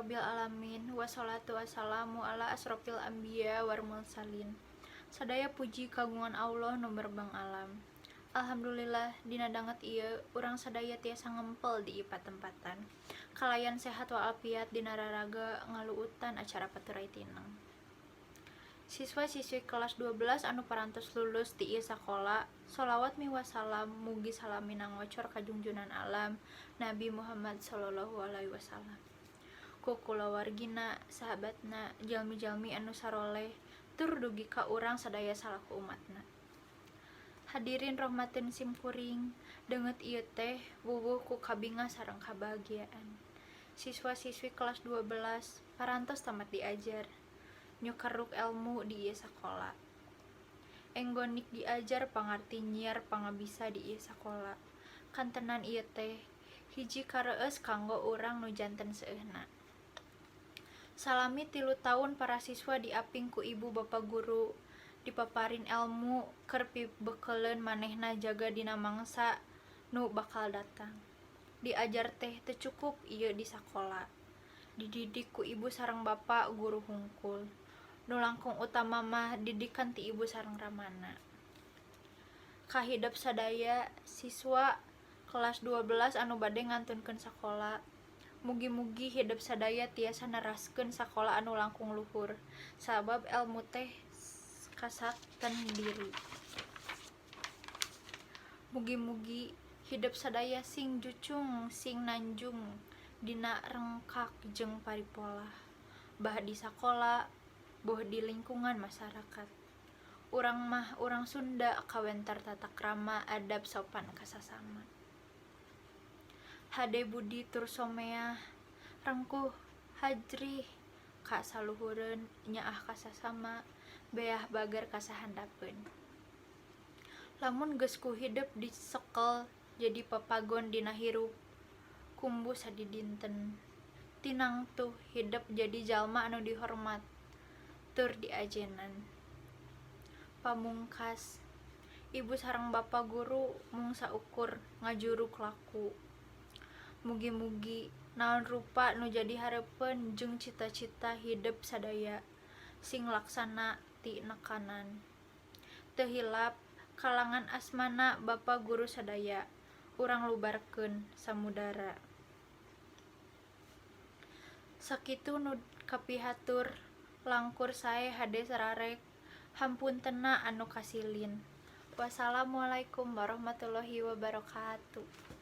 Rabbil Alamin. Wassalatu wassalamu ala asrofil anbiya wal mursalin. Sadaya puji kagungan Allah nu berbang alam. Alhamdulillah dina danget ieu urang sadaya tiasa ngempel di tempat-tempatan. Kalayan sehat walafiat dina raraga ngaluutan acara paturai tineng. Siswa-siswi kelas 12 anu parantos lulus di ieu sakola, sholawat miwassalam mugi salamina ngocor ka junjunan alam Nabi Muhammad sallallahu alaihi wasallam. Ku kulawargina, sahabatna, jalmi-jalmi anu saroleh tur dugi ka urang sadaya salaku umatna. Hadirin rahmatin simkuring, deungeut ieu teh wuwuh ku kabinga sareng kabahagiaan. Siswa-siswi kelas 12 parantos tamat diajar, nyukeruk ilmu di ieu sakola. Enggonik diajar pangarti nyiar pangabisa di ieu sakola. Kantenan ieu teh hiji kareueus kanggo urang nu janten seueuna. Salami 3 tahun para siswa diaping ku ibu bapa guru, dipaparin ilmu keur pibekeuleun manehna jaga dina mangsa nu bakal datang. Diajar teh teu cukup ieu di sakola. Dididik ku ibu sareng bapa guru hungkul. Nu langkung utama mah didikan ti ibu sareng ramana. Kahidep sadaya siswa kelas 12 anu bade ngantunkeun sakola, mugi-mugi hidup sadaya tiasa neraskeun sakola anu langkung luhur, sabab ilmu teh kasakten diri. Mugi-mugi hidup sadaya sing jucung sing nanjung dina rengkak jeung paripolah, bah di sakola, boh di lingkungan masyarakat. Urang mah urang Sunda kawentar tata krama adab sopan kasasama. Hade budi tur someah, rengkuh hajrih ka saluhureun, nyaah kasasama, beah bager kasahandapeun. Lamun geus ku hidup disekel jadi papagon dina hirup, kumbu sadidinten. Tinang tuh hidup jadi jalma anu dihormat tur diajenan. Pamungkas, ibu sareng bapa guru mung saukur ngajuruk laku. Mugi-mugi naon rupa nu jadi hareupeun jeung cita-cita hidup sadaya sing laksana ti nekanan. Teu hilap kalangan asmana bapa guru sadaya urang lubarkeun samudara. Sakitu nu kapihatur langkur sae hade sararek, hampuntenna anu kasilin. Wassalamualaikum warahmatullahi wabarakatuh.